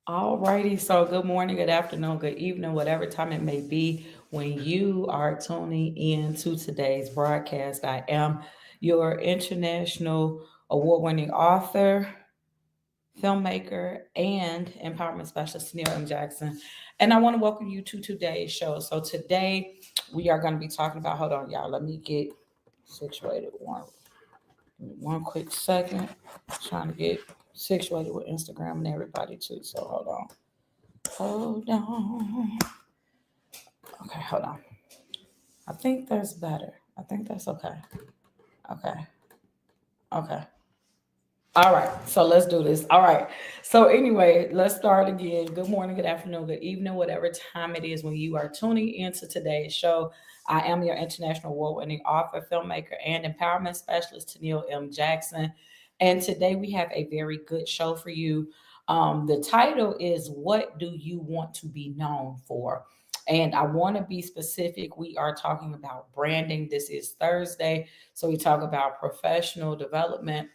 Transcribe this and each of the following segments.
All righty. So, good morning, good afternoon, good evening, whatever time it may be when you are tuning in to today's broadcast. I am your international award winning author, filmmaker, and empowerment specialist, Neil M. Jackson. And I want to welcome you to today's show. So, today we are going to be talking about, hold on, y'all, let me get situated. One quick second. Trying to get situated with Instagram and everybody too. So, hold on. Hold on. Okay, hold on. I think that's better. I think that's okay. Okay. Okay. All right. So let's do this. All right. So anyway, let's start again. Good morning, good afternoon, good evening, whatever time it is when you are tuning into today's show. I am your international award-winning author, filmmaker, and empowerment specialist, Toneal M. Jackson. And today we have a very good show for you. The title is "What Do You Want to Be Known For?" And I want to be specific. We are talking about branding. This is Thursday. So we talk about professional development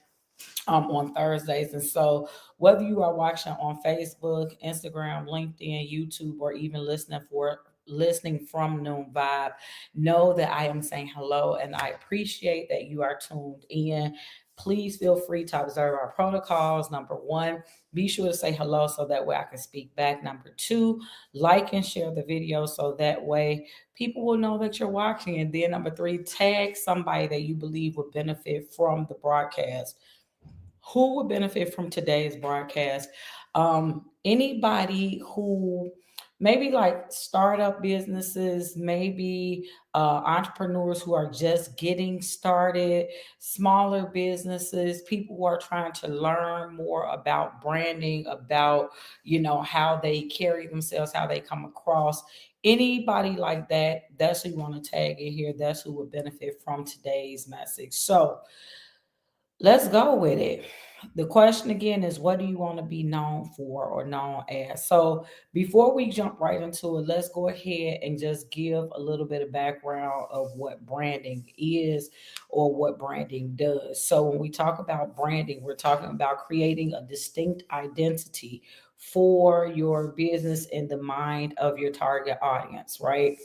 on Thursdays. And so, whether you are watching on Facebook, Instagram, LinkedIn, YouTube, or even listening from Noon Vibe, know that I am saying hello and I appreciate that you are tuned in. Please feel free to observe our protocols. Number one, be sure to say hello so that way I can speak back. Number two, like and share the video so that way people will know that you're watching. And then number three, tag somebody that you believe would benefit from the broadcast. Who would benefit from today's broadcast? Anybody who maybe like startup businesses, maybe entrepreneurs who are just getting started, smaller businesses, people who are trying to learn more about branding, about how they carry themselves, how they come across. Anybody like that, that's who you want to tag in here. That's who would benefit from today's message. So let's go with it. The question again is, what do you want to be known for or known as? So before we jump right into it, let's go ahead and just give a little bit of background of what branding is or what branding does. So when we talk about branding, we're talking about creating a distinct identity for your business in the mind of your target audience, right?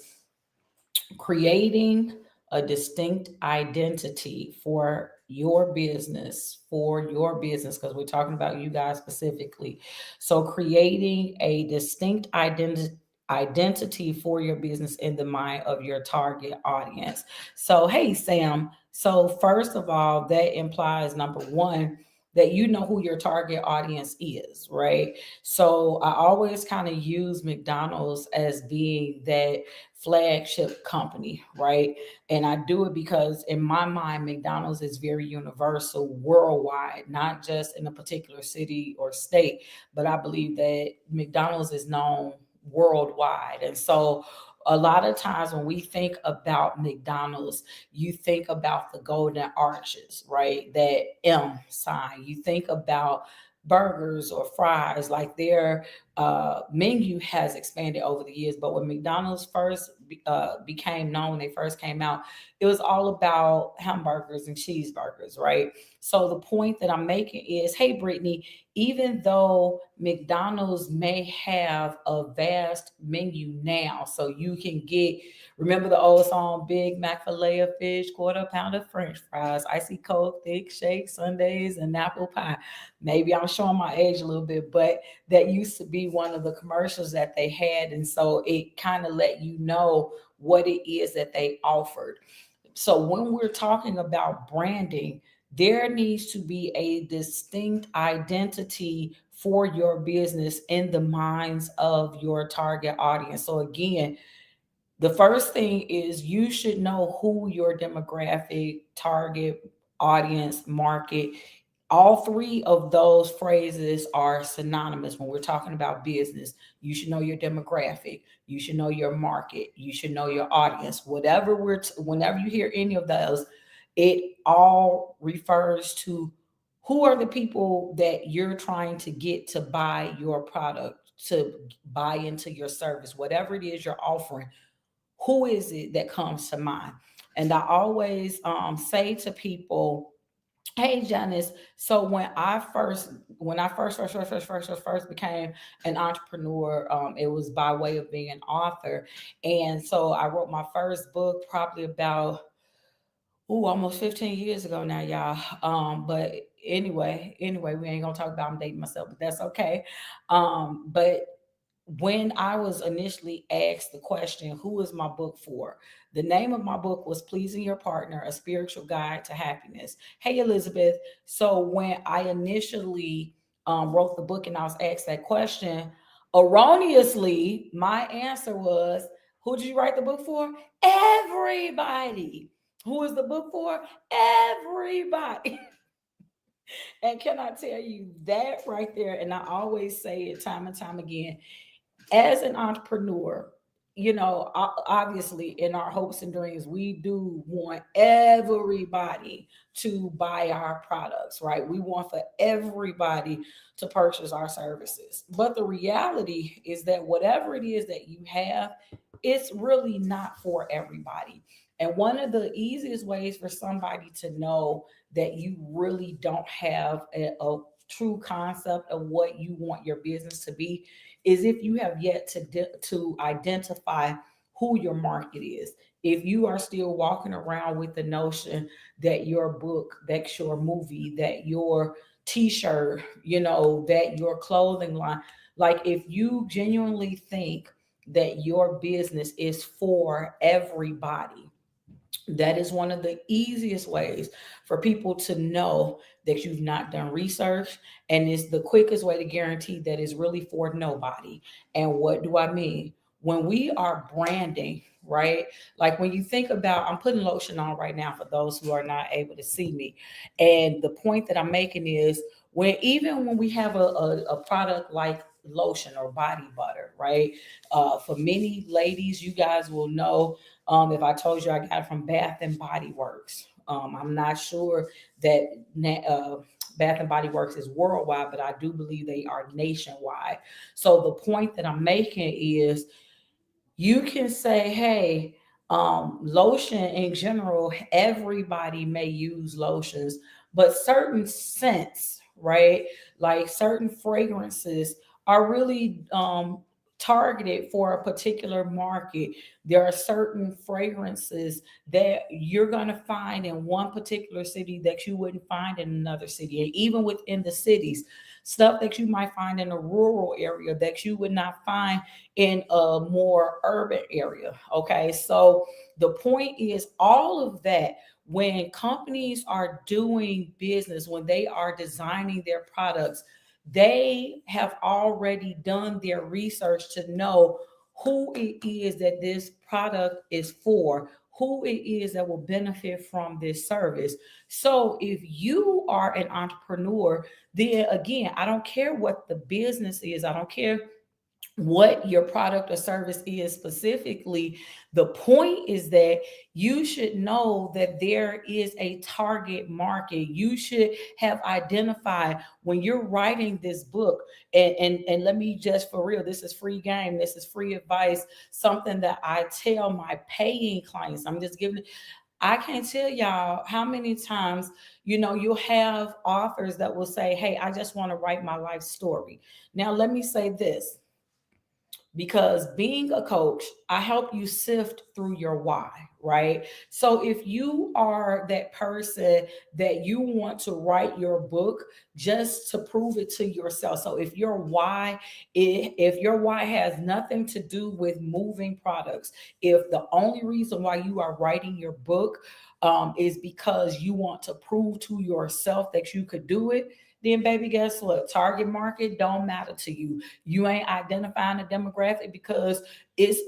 Creating a distinct identity for your business, because we're talking about you guys specifically. So creating a distinct identity for your business in the mind of your target audience. So hey Sam, so first of all, that implies number one, that you know who your target audience is, right? So I always kind of use McDonald's as being that flagship company, right? And I do it because in my mind, McDonald's is very universal worldwide, not just in a particular city or state, but I believe that McDonald's is known worldwide. And so a lot of times when we think about McDonald's, you think about the golden arches, right? That M sign. You think about burgers or fries, like their menu has expanded over the years. But when McDonald's first became known, when they first came out, it was all about hamburgers and cheeseburgers, right? So the point that I'm making is, hey, Brittany, even though McDonald's may have a vast menu now, so you can get, remember the old song, Big Mac, filet of fish, quarter pound of French fries, icy coke, thick shake, sundaes, and apple pie. Maybe I'm showing my age a little bit, but that used to be one of the commercials that they had. And so it kind of let you know what it is that they offered. So when we're talking about branding, there needs to be a distinct identity for your business in the minds of your target audience. So again, the first thing is you should know who your demographic, target, audience, market, all three of those phrases are synonymous when we're talking about business. You should know your demographic, you should know your market, you should know your audience. Whenever you hear any of those, it all refers to who are the people that you're trying to get to buy your product, to buy into your service, whatever it is you're offering. Who is it that comes to mind? And I always say to people, Hey Janice. So when I first became an entrepreneur, it was by way of being an author, and so I wrote my first book probably about almost 15 years ago now, y'all. But anyway, we ain't gonna talk about I'm dating myself, but that's okay. But when I was initially asked the question, who is my book for? The name of my book was Pleasing Your Partner, A Spiritual Guide to Happiness. Hey, Elizabeth. So when I initially wrote the book and I was asked that question, erroneously, my answer was, who did you write the book for? Everybody. Who is the book for? Everybody. And can I tell you that right there? And I always say it time and time again, as an entrepreneur, obviously in our hopes and dreams, we do want everybody to buy our products, right? We want for everybody to purchase our services. But the reality is that whatever it is that you have, it's really not for everybody. And one of the easiest ways for somebody to know that you really don't have a true concept of what you want your business to be is if you have yet to identify who your market is. If you are still walking around with the notion that your book, that your movie, that your t-shirt, that your clothing line, like if you genuinely think that your business is for everybody, that is one of the easiest ways for people to know that you've not done research. And it's the quickest way to guarantee that it's really for nobody. And what do I mean? When we are branding, right? Like when you think about, I'm putting lotion on right now for those who are not able to see me. And the point that I'm making is even when we have a product like lotion or body butter, right? For many ladies, you guys will know, if I told you I got it from Bath and Body Works. I'm not sure that Bath and Body Works is worldwide, but I do believe they are nationwide. So the point that I'm making is you can say, hey, lotion in general, everybody may use lotions, but certain scents, right? Like certain fragrances are really targeted for a particular market. There are certain fragrances that you're going to find in one particular city that you wouldn't find in another city. And even within the cities, stuff that you might find in a rural area that you would not find in a more urban area. Okay. So the point is all of that, when companies are doing business, when they are designing their products, they have already done their research to know who it is that this product is for, who it is that will benefit from this service. So if you are an entrepreneur, then again, I don't care what the business is, I don't care what your product or service is specifically. The point is that you should know that there is a target market. You should have identified when you're writing this book. And let me just, for real, this is free game, this is free advice, something that I tell my paying clients. I'm just giving, I can't tell y'all how many times, you'll have authors that will say, hey, I just want to write my life story. Now let me say this, because being a coach, I help you sift through your why, right? So if you are that person that you want to write your book just to prove it to yourself. So if your why has nothing to do with moving products, if the only reason why you are writing your book is because you want to prove to yourself that you could do it, then baby, guess what? Target market don't matter to you. You ain't identifying a demographic because it's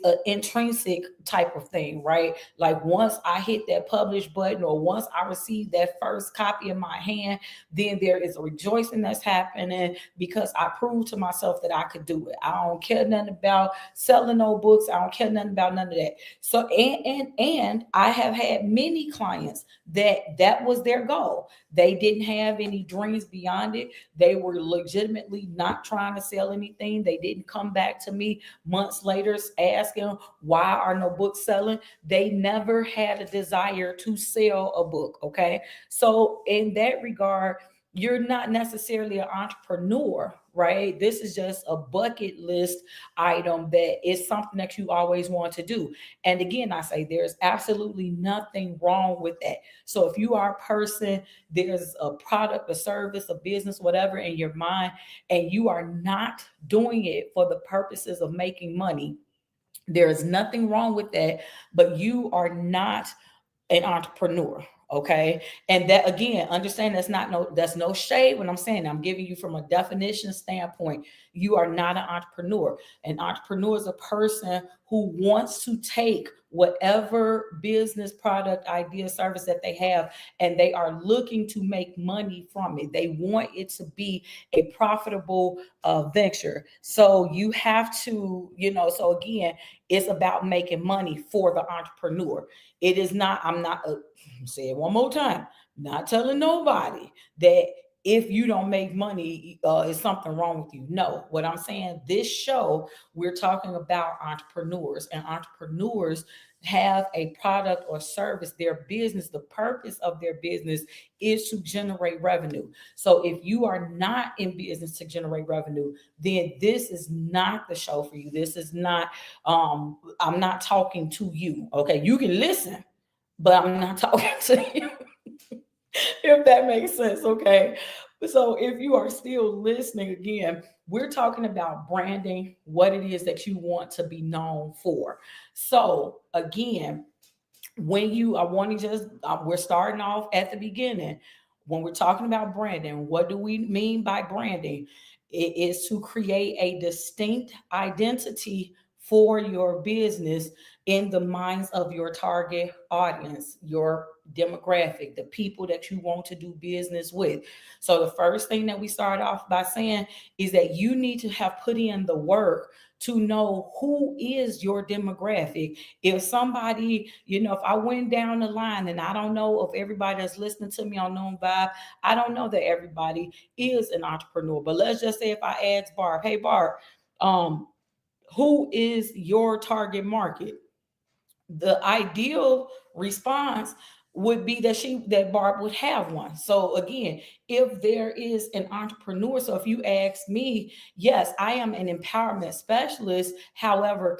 an intrinsic type of thing, right? Like once I hit that publish button or once I receive that first copy in my hand, then there is a rejoicing that's happening because I proved to myself that I could do it. I don't care nothing about selling no books. I don't care nothing about none of that. So and I have had many clients that was their goal. They didn't have any dreams beyond it. They were legitimately not trying to sell anything. They didn't come back to me months later ask them why are no books selling, they never had a desire to sell a book. Okay. So in that regard, you're not necessarily an entrepreneur, right? This is just a bucket list item that is something that you always want to do. And again, I say there's absolutely nothing wrong with that. So if you are a person, there's a product, a service, a business, whatever in your mind, and you are not doing it for the purposes of making money, there is nothing wrong with that, but you are not an entrepreneur. Okay. And that again, understand that's no shade when I'm saying I'm giving you from a definition standpoint. You are not an entrepreneur. An entrepreneur is a person who wants to take whatever business, product, idea, service that they have, and they are looking to make money from it. They want it to be a profitable venture. So you have to, so again, it's about making money for the entrepreneur. It is not, I'm not, say it one more time, not telling nobody that if you don't make money, is something wrong with you. No, what I'm saying, this show, we're talking about entrepreneurs, and entrepreneurs have a product or service, their business, the purpose of their business is to generate revenue. So if you are not in business to generate revenue, then this is not the show for you. This is not, I'm not talking to you. Okay. You can listen, but I'm not talking to you. If that makes sense. Okay. So if you are still listening, again, we're talking about branding, what it is that you want to be known for. So again, when you, I want to just, we're starting off at the beginning. When we're talking about branding, what do we mean by branding? It is to create a distinct identity for your business in the minds of your target audience, your demographic, the people that you want to do business with. So the first thing that we start off by saying is that you need to have put in the work to know who is your demographic. If somebody, if I went down the line, and I don't know if everybody that's listening to me on Known Vibe, I don't know that everybody is an entrepreneur. But let's just say if I ask Barb, hey Barb, um, who is your target market? The ideal response would be that Barb would have one. So again, if there is an entrepreneur, so if you ask me, yes, I am an empowerment specialist. However,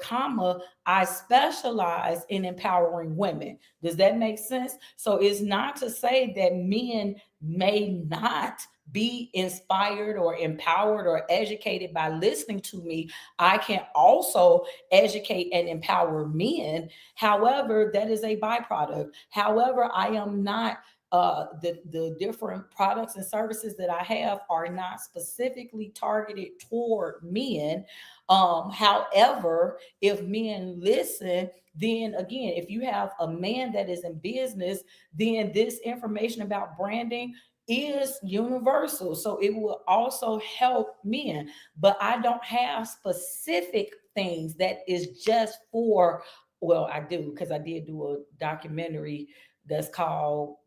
I specialize in empowering women. Does that make sense? So it's not to say that men may not be inspired or empowered or educated by listening to me. I can also educate and empower men. However, that is a byproduct. However, I am not, the different products and services that I have are not specifically targeted toward men. However, if men listen, then again, if you have a man that is in business, then this information about branding is universal. So it will also help men. But I don't have specific things that is just for, well, I do, because I did do a documentary that's called,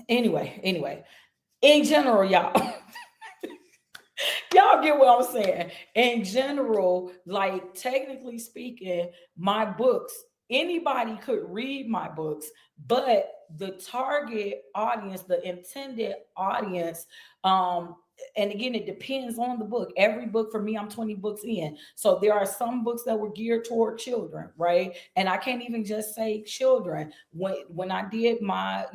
anyway, in general, y'all. Y'all get what I'm saying. In general, like technically speaking, my books, anybody could read my books, but the target audience, the intended audience, and again, it depends on the book. Every book for me, I'm 20 books in. So there are some books that were geared toward children, right? And I can't even just say children. When I did my,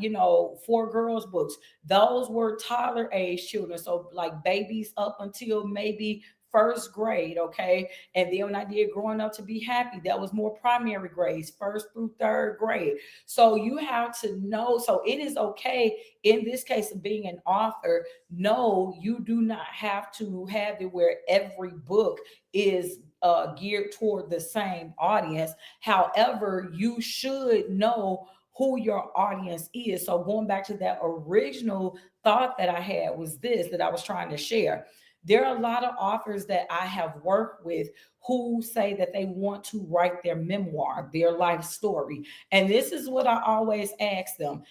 four girls books, those were toddler age children. So like babies up until maybe first grade, okay? And then when I did growing up to be happy, that was more primary grades, first through third grade. So you have to know. So it is okay in this case of being an author. No, you do not have to have it where every book is geared toward the same audience. However, you should know who your audience is. So going back to that original thought that I had was this, that I was trying to share. There are a lot of authors that I have worked with who say that they want to write their memoir, their life story. And this is what I always ask them.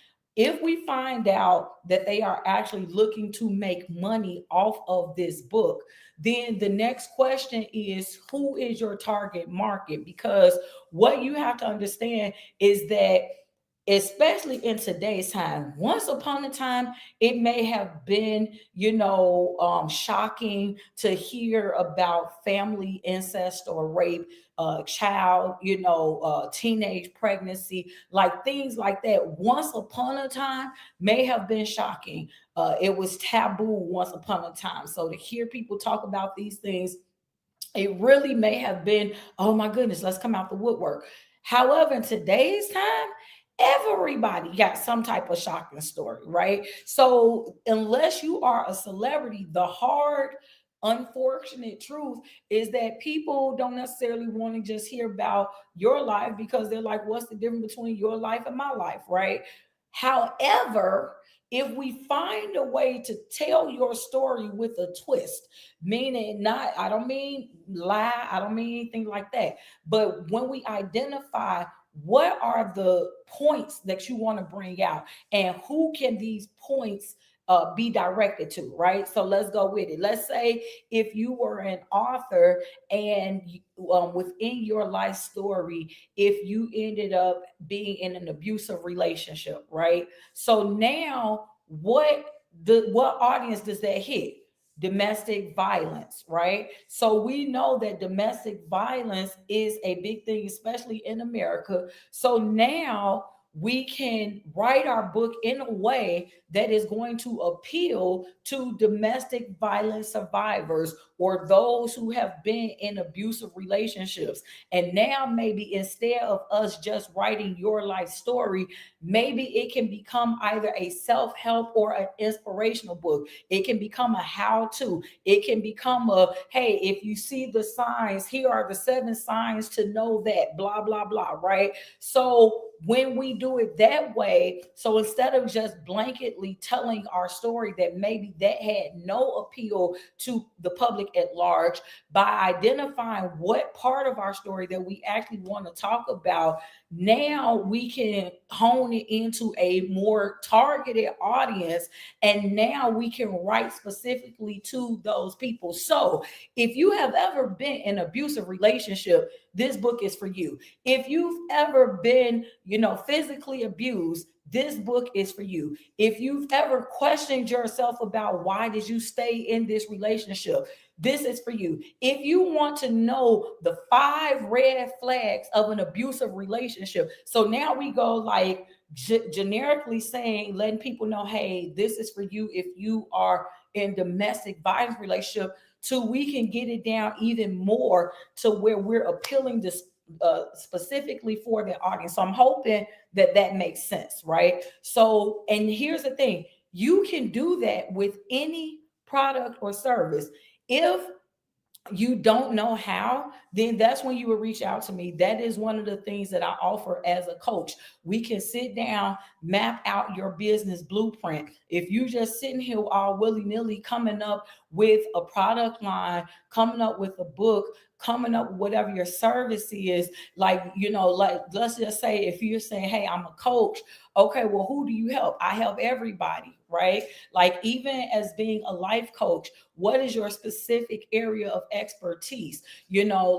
If we find out that they are actually looking to make money off of this book, then the next question is, who is your target market? Because what you have to understand is that, especially in today's time, once upon a time it may have been, shocking to hear about family incest or rape, child, teenage pregnancy, like things like that. Once upon a time may have been shocking. It was taboo once upon a time. So to hear people talk about these things, it really may have been, oh my goodness, let's come out the woodwork. However, in today's time, everybody got some type of shocking story, right? So unless you are a celebrity, the hard, unfortunate truth is that people don't necessarily want to just hear about your life, because they're like, what's the difference between your life and my life, right? However, if we find a way to tell your story with a twist, meaning, not, I don't mean lie, I don't mean anything like that, but when we identify what are the points that you want to bring out, and who can these points be directed to, right? So let's go with it. Let's say if you were an author, and within your life story, if you ended up being in an abusive relationship, right? So now what audience does that hit? Domestic violence, right? So we know that domestic violence is a big thing, especially in America. So now we can write our book in a way that is going to appeal to domestic violence survivors, or those who have been in abusive relationships. And now, maybe instead of us just writing your life story, maybe it can become either a self help or an inspirational book. It can become a how to. It can become a, hey, if you see the signs, here are the 7 signs to know that, blah, blah, blah, right? So when we do it that way, so instead of just blanketly telling our story that maybe that had no appeal to the public at large, by identifying what part of our story that we actually want to talk about, now we can hone it into a more targeted audience, and now we can write specifically to those people. So if you have ever been in an abusive relationship, this book is for you. If you've ever been, physically abused, this book is for you. If you've ever questioned yourself about why did you stay in this relationship, this is for you. If you want to know the 5 red flags of an abusive relationship, so now we go like generically saying, letting people know, hey, this is for you if you are in domestic violence relationship, till we can get it down even more to where we're appealing to specifically for the audience. So I'm hoping that that makes sense, right? So, and here's the thing, you can do that with any product or service. If you don't know how, then that's when you will reach out to me. That is one of the things that I offer as a coach. We can sit down, map out your business blueprint. If you just sitting here all willy-nilly coming up with a product line, coming up with a book, coming up with whatever your service is, like, like, let's just say if you're saying, hey, I'm a coach, okay, well, who do you help? I help everybody, right? Like, even as being a life coach, what is your specific area of expertise?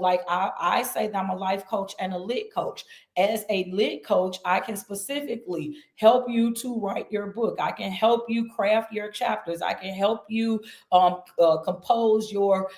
Like I say that I'm a life coach and a lit coach. As a lit coach, I can specifically help you to write your book. I can help you craft your chapters. I can help you compose your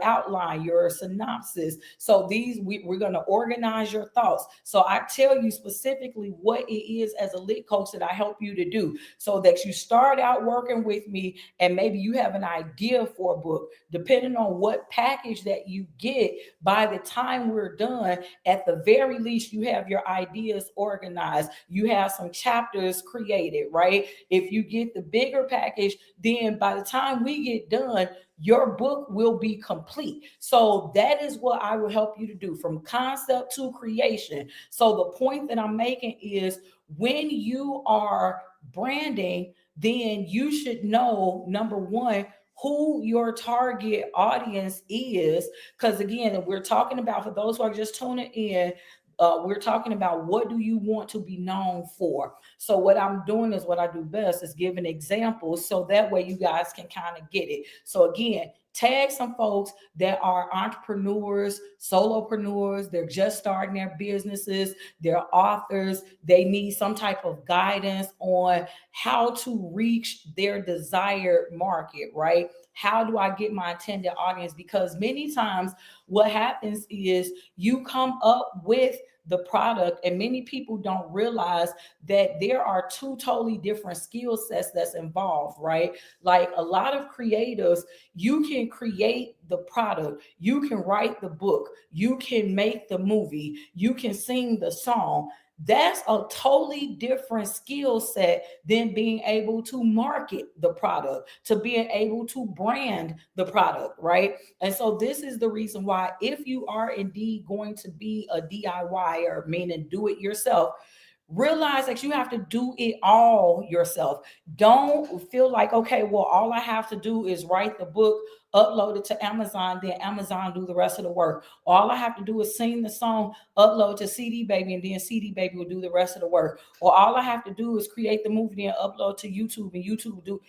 outline, your synopsis. So we're going to organize your thoughts. So I tell you specifically what it is as a lit coach that I help you to do, so that you start out working with me, and maybe you have an idea for a book. Depending on what package that you get, by the time we're done, at the very least, you have your ideas organized. You have some chapters created, right? If you get the bigger package, then by the time we get done, your book will be complete. So that is what I will help you to do, from concept to creation. So the point that I'm making is, when you are branding, then you should know, number one, who your target audience is. Because again, we're talking about, for those who are just tuning in, we're talking about what do you want to be known for. So what I'm doing is what I do best is giving examples so that way you guys can kind of get it. So again, tag some folks that are entrepreneurs, solopreneurs, they're just starting their businesses, they're authors, they need some type of guidance on how to reach their desired market, right? How do I get my intended audience? Because many times what happens is you come up with the product, and many people don't realize that there are two totally different skill sets that's involved, right? Like a lot of creatives, you can create the product, you can write the book, you can make the movie, you can sing the song. That's a totally different skill set than being able to market the product, to being able to brand the product, right? And so this is the reason why, if you are indeed going to be a DIYer, meaning do it yourself, realize that you have to do it all yourself. Don't feel like, okay, well, all I have to do is write the book, upload it to Amazon, then Amazon do the rest of the work. All I have to do is sing the song, upload to CD Baby, and then CD Baby will do the rest of the work. Or all I have to do is create the movie and upload to YouTube, and YouTube will do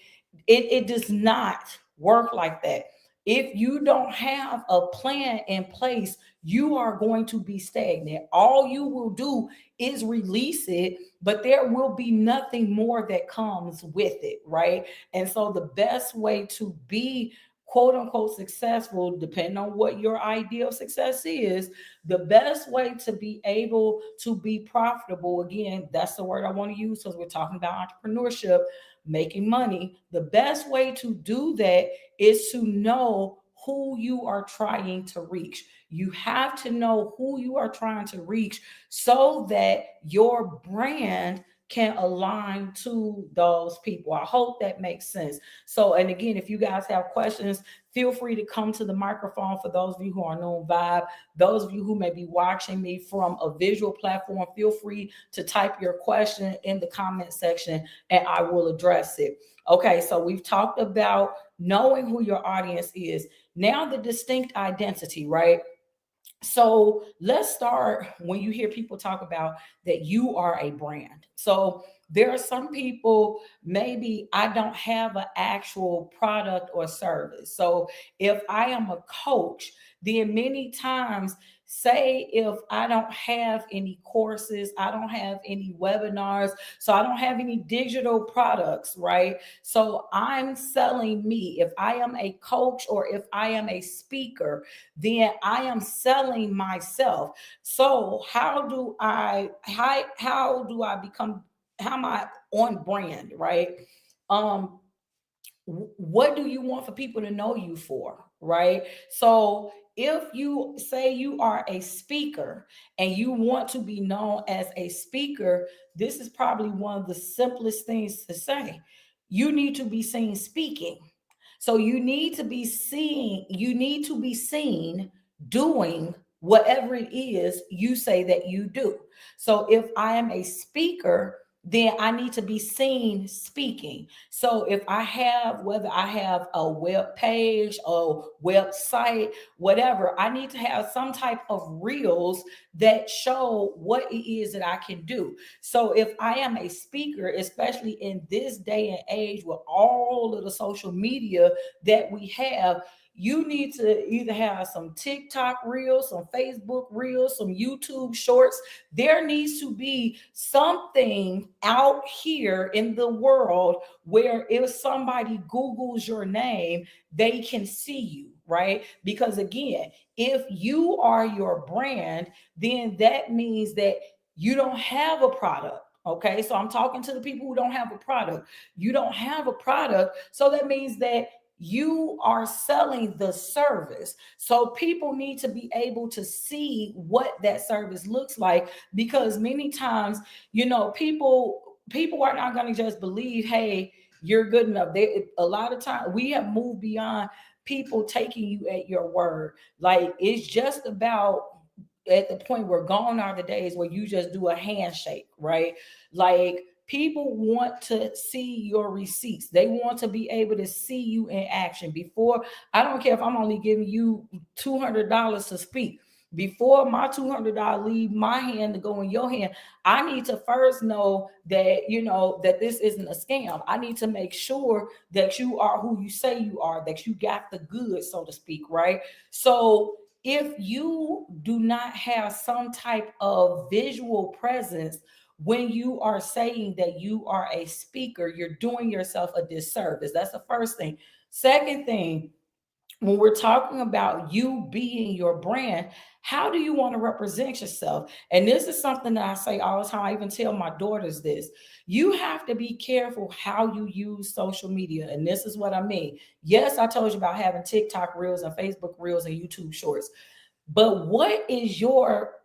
it. It does not work like that. If you don't have a plan in place, you are going to be stagnant. All you will do is release it, but there will be nothing more that comes with it, right? And so the best way to be quote unquote successful, depending on what your idea of success is, the best way to be able to be profitable, again, that's the word I want to use because we're talking about entrepreneurship, making money. The best way to do that is to know who you are trying to reach. You have to know who you are trying to reach so that your brand can align to those people. I hope that makes sense. So, and again, if you guys have questions, feel free to come to the microphone. For those of you who are known vibe, those of you who may be watching me from a visual platform, feel free to type your question in the comment section and I will address it. Okay, so we've talked about knowing who your audience is. Now, the distinct identity, right? So let's start when you hear people talk about that you are a brand. So there are some people, maybe I don't have an actual product or service. So if I am a coach, then many times, say if I don't have any courses, I don't have any webinars, so I don't have any digital products, right? So I'm selling me. If I am a coach or if I am a speaker, then I am selling myself. So how do I become, how am I on brand, right? Um what do you want for people to know you for, right? So if you say you are a speaker and you want to be known as a speaker, this is probably one of the simplest things to say. You need to be seen speaking. So you need to be seen doing whatever it is you say that you do. So if I am a speaker, then I need to be seen speaking. So if I have, whether I have a web page or website, whatever, I need to have some type of reels that show what it is that I can do. So if I am a speaker, especially in this day and age with all of the social media that we have, you need to either have some TikTok reels, some Facebook reels, some YouTube shorts. There needs to be something out here in the world where if somebody Googles your name, they can see you, right? Because again, if you are your brand, then that means that you don't have a product. Okay, so I'm talking to the people who don't have a product. You don't have a product, so that means that you are selling the service. So people need to be able to see what that service looks like, because many times, people are not going to just believe, hey, you're good enough. A lot of times we have moved beyond people taking you at your word. Like, it's just about, at the point where gone are the days where you just do a handshake, right? Like, people want to see your receipts. They want to be able to see you in action. Before, I don't care if I'm only giving you $200 to speak. Before my $200 leave my hand to go in your hand, I need to first know that, that this isn't a scam. I need to make sure that you are who you say you are, that you got the goods, so to speak, right? So if you do not have some type of visual presence when you are saying that you are a speaker, you're doing yourself a disservice. That's the first thing. Second thing, when we're talking about you being your brand, how do you want to represent yourself? And this is something that I say all the time. I even tell my daughters this. You have to be careful how you use social media. And this is what I mean. Yes, I told you about having TikTok reels and Facebook reels and YouTube shorts. But what is your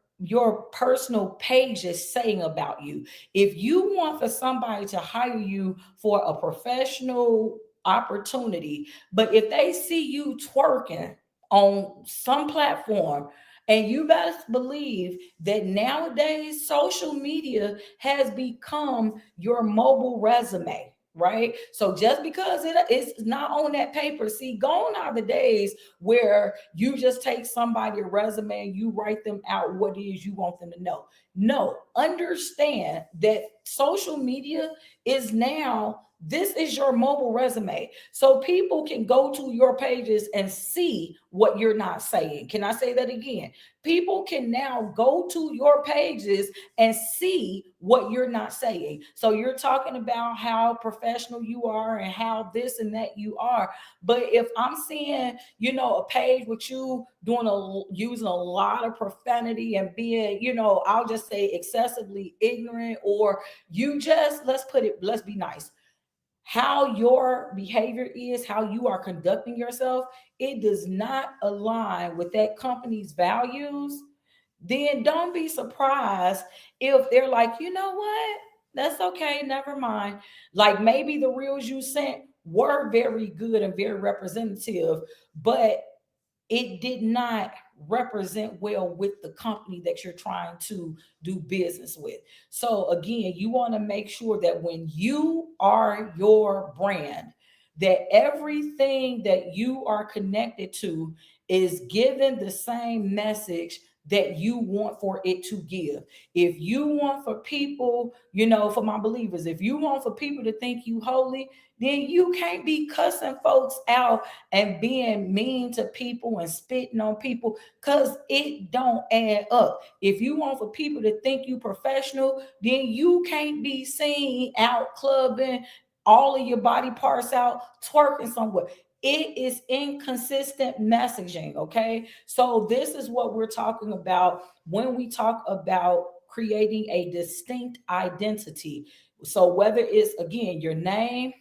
personal page is saying about you? If you want for somebody to hire you for a professional opportunity, but if they see you twerking on some platform, and you best believe that nowadays social media has become your mobile resume, right? So just because it's not on that paper, see, gone are the days where you just take somebody a resume and you write them out what it is you want them to know. No, understand that social media is now, this is your mobile resume. So people can go to your pages and see what you're not saying. Can I say that again? People can now go to your pages and see what you're not saying. So you're talking about how professional you are and how this and that you are. But if I'm seeing, a page with you using a lot of profanity and being, I'll just say excessively ignorant, or you just, let's be nice, how your behavior is, how you are conducting yourself, it does not align with that company's values, then don't be surprised if they're like, you know what? That's okay, never mind. Like maybe the reels you sent were very good and very representative, but it did not represent well with the company that you're trying to do business with. So again, you want to make sure that when you are your brand, that everything that you are connected to is given the same message that you want for it to give. If you want for people, for my believers, if you want for people to think you holy, then you can't be cussing folks out and being mean to people and spitting on people, because it don't add up. If you want for people to think you professional, then you can't be seen out clubbing, all of your body parts out, twerking somewhere. It is inconsistent messaging. Okay, so this is what we're talking about when we talk about creating a distinct identity. So whether it's, again, your name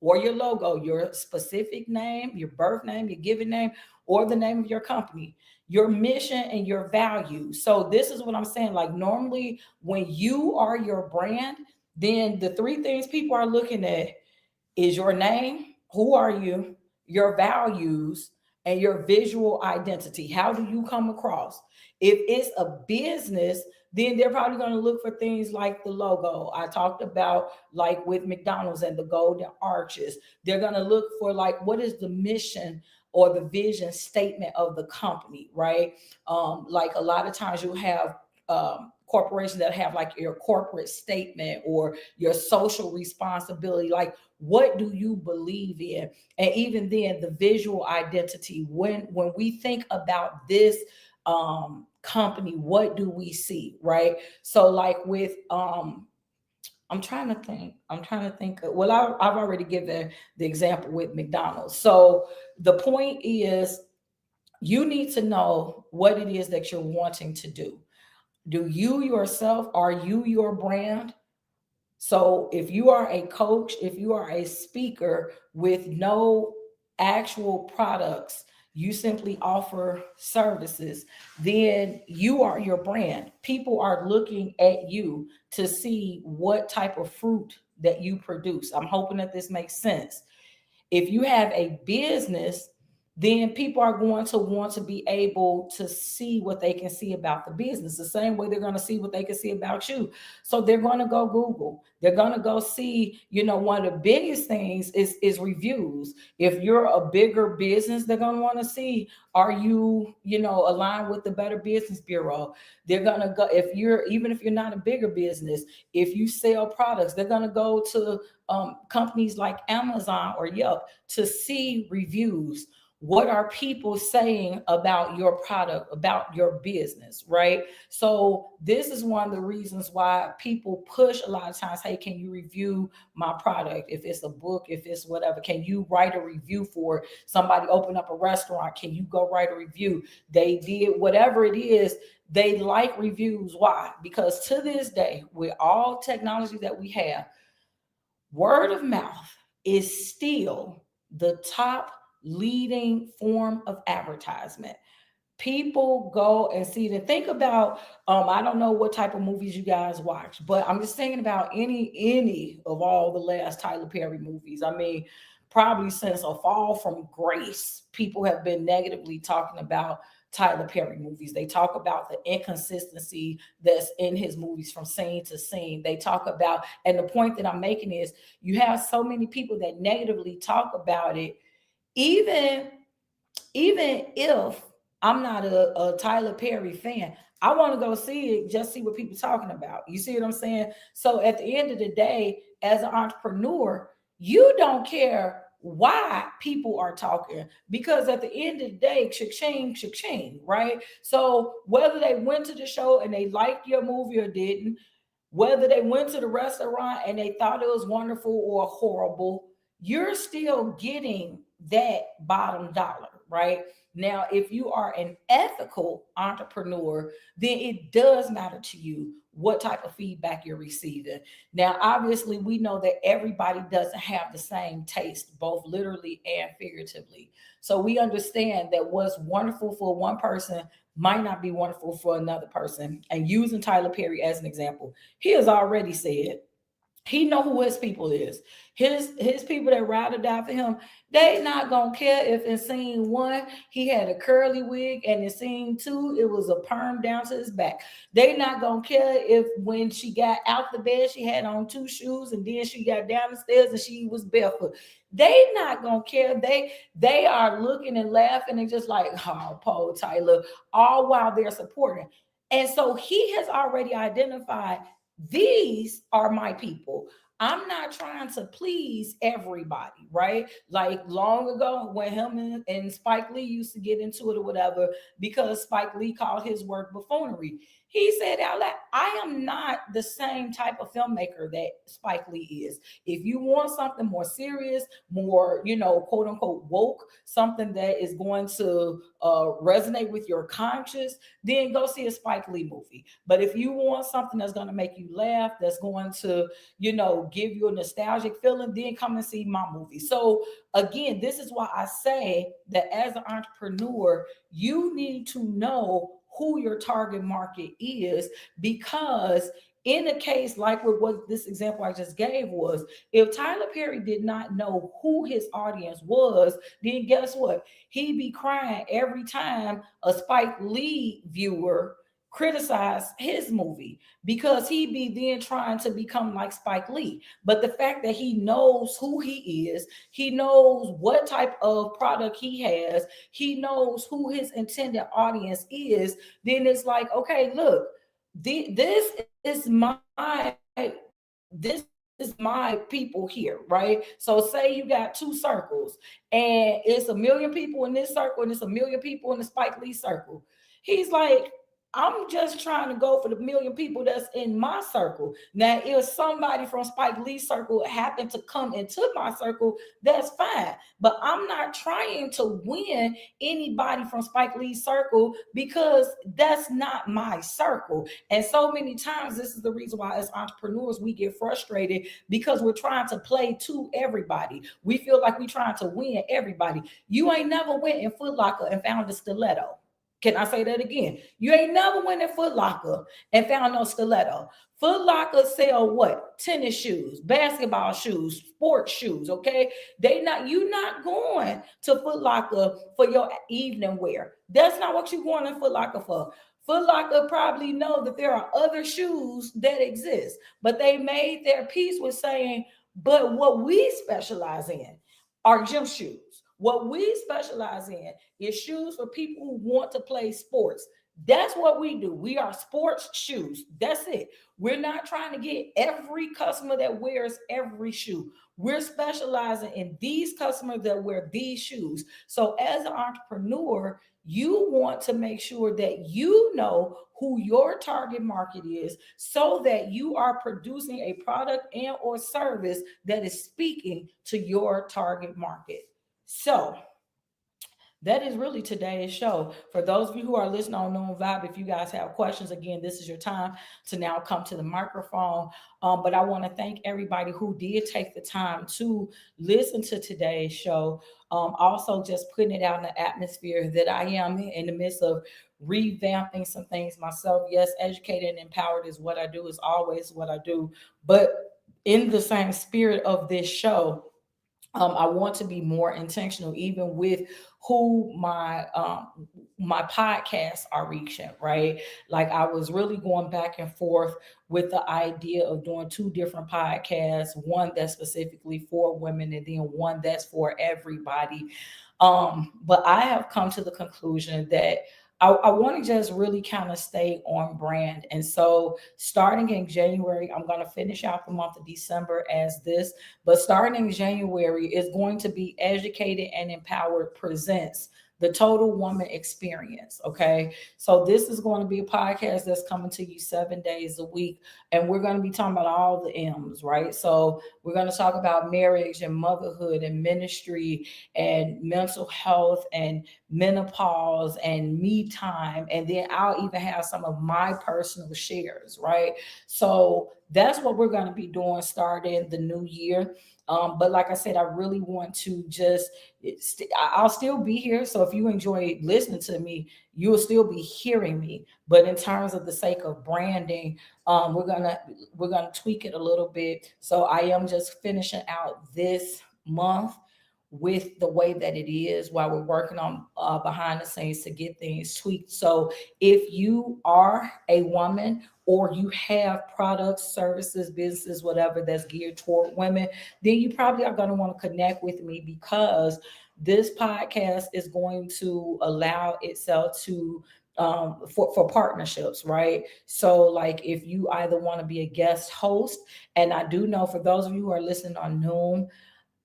or your logo, your specific name, your birth name, your given name, or the name of your company, your mission and your value. So this is what I'm saying. Like normally when you are your brand, then the three things people are looking at is your name, who are you, your values, and your visual identity. How do you come across? If it's a business, then they're probably going to look for things like the logo. I talked about, like with McDonald's and the golden arches. They're going to look for, like, what is the mission or the vision statement of the company, right? Like a lot of times you'll have corporations that have like your corporate statement or your social responsibility, like what do you believe in? And even then the visual identity, when we think about this company, what do we see, right? So like with I'm trying to think. Well, I've already given the example with McDonald's. So the point is, you need to know what it is that you're wanting to do. Do you yourself, are you your brand? So if you are a coach, if you are a speaker with no actual products, you simply offer services, then you are your brand. People are looking at you to see what type of fruit that you produce. I'm hoping that this makes sense. If you have a business, then people are going to want to be able to see what they can see about the business the same way they're going to see what they can see about you. So they're going to go Google, they're going to go see, one of the biggest things is reviews. If you're a bigger business, they're going to want to see, are you, aligned with the Better Business Bureau? They're going to go, if you're, even if you're not a bigger business, if you sell products, they're going to go to companies like Amazon or Yelp to see reviews. What are people saying about your product, about your business, right? So this is one of the reasons why people push a lot of times, hey, can you review my product? If it's a book, if it's whatever, can you write a review for it? Somebody open up a restaurant, can you go write a review? They did whatever it is. They like reviews. Why? Because to this day, with all technology that we have, word of mouth is still the top leading form of advertisement. People go and see it. And think about, I don't know what type of movies you guys watch, but I'm just thinking about any of all the last Tyler Perry movies. I mean, probably since A Fall from Grace, people have been negatively talking about Tyler Perry movies. They talk about the inconsistency that's in his movies from scene to scene. They talk about, and the point that I'm making is, you have so many people that negatively talk about it, even if I'm not a Tyler Perry fan, I want to go see it, just see what people talking about. You see what I'm saying? So at the end of the day, as an entrepreneur, you don't care why people are talking, because at the end of the day, cha-ching, right? So whether they went to the show and they liked your movie or didn't, whether they went to the restaurant and they thought it was wonderful or horrible, you're still getting that bottom dollar, right? Now, if you are an ethical entrepreneur, then it does matter to you what type of feedback you're receiving. Now, obviously, we know that everybody doesn't have the same taste, both literally and figuratively. So we understand that what's wonderful for one person might not be wonderful for another person. And using Tyler Perry as an example, he has already said he know who his people is. His people that ride or die for him, they not gonna care if in scene one he had a curly wig and in scene two it was a perm down to his back. They not gonna care if when she got out the bed she had on two shoes and then she got down the stairs and she was barefoot. They not gonna care. They are looking and laughing and just like, oh, Paul Tyler, all while they're supporting. And so he has already identified, these are my people. I'm not trying to please everybody, right? Like long ago when him and Spike Lee used to get into it or whatever, because Spike Lee called his work buffoonery. He said out loud, I am not the same type of filmmaker that Spike Lee is. If you want something more serious, more, quote unquote woke, something that is going to resonate with your conscience, then go see a Spike Lee movie. But if you want something that's going to make you laugh, that's going to, give you a nostalgic feeling, then come and see my movie. So again, this is why I say that as an entrepreneur, you need to know who your target market is, because in a case like with what this example I just gave was, if Tyler Perry did not know who his audience was, then guess what? He'd be crying every time a Spike Lee viewer criticize his movie, because he be then trying to become like Spike Lee. But the fact that he knows who he is, he knows what type of product he has, he knows who his intended audience is, then it's like, okay, look, this is this is my people here, right? So say you got two circles and it's a million people in this circle and it's a million people in the Spike Lee circle. He's like, I'm just trying to go for the million people that's in my circle. Now, if somebody from Spike Lee's circle happened to come into my circle, that's fine. But I'm not trying to win anybody from Spike Lee's circle, because that's not my circle. And so many times, this is the reason why as entrepreneurs, we get frustrated, because we're trying to play to everybody. We feel like we're trying to win everybody. You ain't never went in Foot Locker and found a stiletto. Can I say that again? You ain't never went in Foot Locker and found no stiletto. Foot Locker sell what? Tennis shoes, basketball shoes, sports shoes. Okay, they not you not going to Foot Locker for your evening wear. That's not what you going to Foot Locker for. Foot Locker probably know that there are other shoes that exist, but they made their peace with saying, "But what we specialize in are gym shoes. What we specialize in is shoes for people who want to play sports. That's what we do. We are sports shoes. That's it. We're not trying to get every customer that wears every shoe. We're specializing in these customers that wear these shoes. So, as an entrepreneur, you want to make sure that you know who your target market is so that you are producing a product and or service that is speaking to your target market. So, that is really today's show. For those of you who are listening on Noon Vibe, if you guys have questions, again, this is your time to now come to the microphone. But I want to thank everybody who did take the time to listen to today's show. Also, just putting it out in the atmosphere that I am in the midst of revamping some things myself. Yes, educated and empowered is what I do, is always what I do. But in the same spirit of this show, I want to be more intentional, even with who my podcasts are reaching. Right, like I was really going back and forth with the idea of doing two different podcasts, one that's specifically for women, and then one that's for everybody. But I have come to the conclusion that I want to just really kind of stay on brand. And so starting in January, I'm going to finish out the month of December as this, but starting in January is going to be Educated and Empowered Presents the Total Woman Experience. Okay. So this is going to be a podcast that's coming to you 7 days a week. And we're going to be talking about all the M's, right? So we're going to talk about marriage and motherhood and ministry and mental health and menopause and me time. And then I'll even have some of my personal shares, right? So that's what we're going to be doing starting the new year. But like I said, I really want to just, I'll still be here. So if you enjoy listening to me, you'll still be hearing me. But in terms of the sake of branding, we're gonna tweak it a little bit. So I am just finishing out this month with the way that it is while we're working on behind the scenes to get things tweaked. So if you are a woman or you have products, services, businesses, whatever that's geared toward women, then you probably are going to want to connect with me, because this podcast is going to allow itself to for partnerships, right? So like if you either want to be a guest host, and I do know for those of you who are listening on Noon,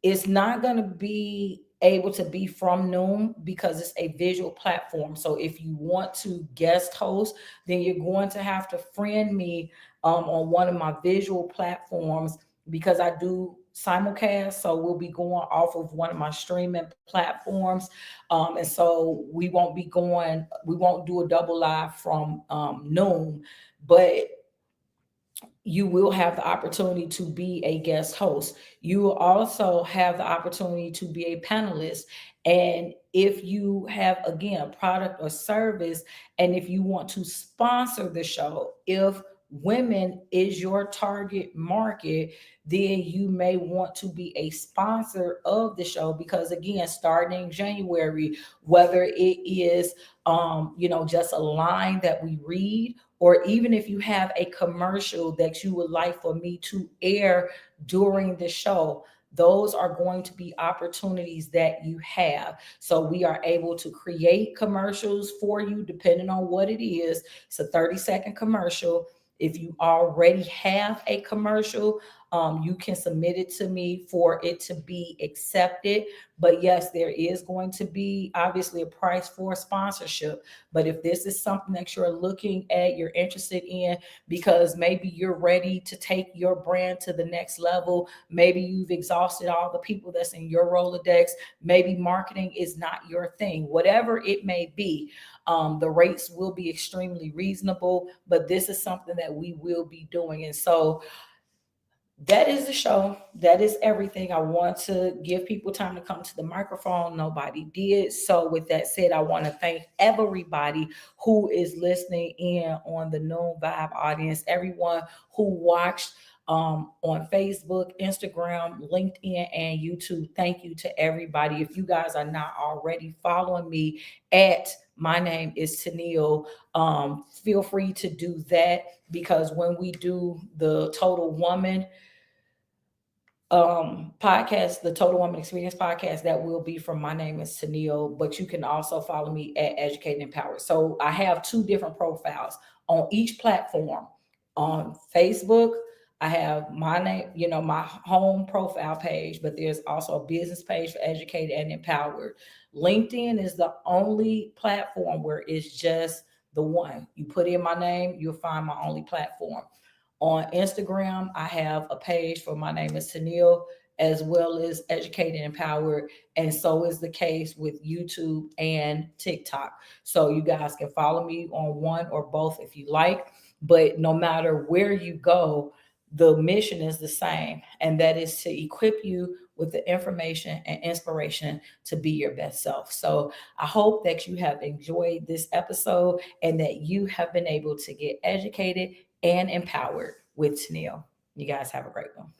it's not going to be able to be from Noom because it's a visual platform. So if you want to guest host, then you're going to have to friend me on one of my visual platforms, because I do simulcast. So we'll be going off of one of my streaming platforms. And so we won't do a double live from Noom, but you will have the opportunity to be a guest host. You will also have the opportunity to be a panelist. And if you have, again, a product or service, and if you want to sponsor the show, if women is your target market, then you may want to be a sponsor of the show. Because again, starting January, whether it is just a line that we read, or even if you have a commercial that you would like for me to air during the show, those are going to be opportunities that you have. So we are able to create commercials for you depending on what it is. It's a 30-second commercial. If you already have a commercial, you can submit it to me for it to be accepted. But yes, there is going to be obviously a price for sponsorship. But if this is something that you're looking at, you're interested in, because maybe you're ready to take your brand to the next level, maybe you've exhausted all the people that's in your Rolodex, maybe marketing is not your thing, whatever it may be, the rates will be extremely reasonable. But this is something that we will be doing. And so That is the show. That is everything. I want to give people time to come to the microphone. Nobody did. So, with that said, I want to thank everybody who is listening in on the Noon Vibe audience, everyone who watched on Facebook, Instagram, LinkedIn, and YouTube. Thank you to everybody. If you guys are not already following me at my name is Toneal, feel free to do that because when we do the Total Woman podcast, the Total Woman Experience podcast, that will be from my name is Toneal, but you can also follow me at Educated Empowered. So I have two different profiles on each platform. On Facebook, I have my name, my home profile page, but there's also a business page for Educated and Empowered. LinkedIn is the only platform where it's just the one. You put in my name, you'll find my only platform. On Instagram, I have a page for my name is Toneal, as well as Educated and Empowered. And so is the case with YouTube and TikTok. So you guys can follow me on one or both if you like. But no matter where you go, the mission is the same, and that is to equip you with the information and inspiration to be your best self. So I hope that you have enjoyed this episode and that you have been able to get educated and empowered with Toneal. You guys have a great one.